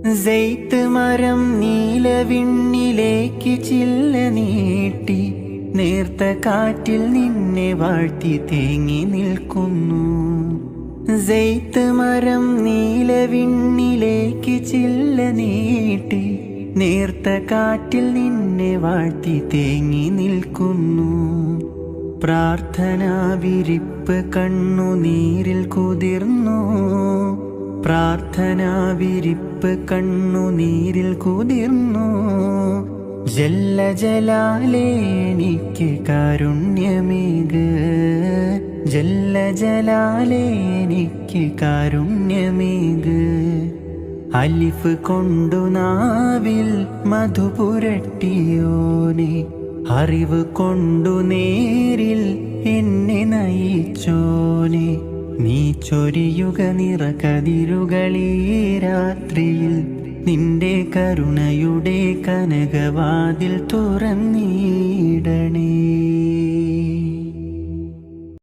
സെയ്ത്ത് മരം നീലവിണ്ണിലേക്ക് ചില്ല നീട്ടി നേർത്ത കാറ്റിൽ നിന്നെ വാഴ്ത്തി തേങ്ങി നിൽക്കുന്നു. സെയ്ത്ത് മരം നീലവിണ്ണിലേക്ക് ചില്ല നീട്ടി നേർത്ത കാറ്റിൽ നിന്നെ വാഴ്ത്തി തേങ്ങി നിൽക്കുന്നു. പ്രാർത്ഥനാ വിരിപ്പ് കണ്ണുനീരിൽ കുതിർന്നു. പ്രാർത്ഥനാ വിരിപ്പ് കണ്ണുനീരിൽ കുതിർന്നു. ജല്ല ജലാലേ എനിക്ക് കാരുണ്യമേക്. ജല്ല ജലാലേ എനിക്ക് കാരുണ്യമേക്. അലിഫ് കൊണ്ടു നാവിൽ മധുപുരട്ടിയോനെ, അറിവ് കൊണ്ടു നേരിൽ എന്നെ നയിച്ചോനെ. നീ ചൊരിയുക നിറകതിരുകളീ രാത്രിയിൽ, നിന്റെ കരുണയുടെ കനകവാതിൽ തുറന്നിടണേ.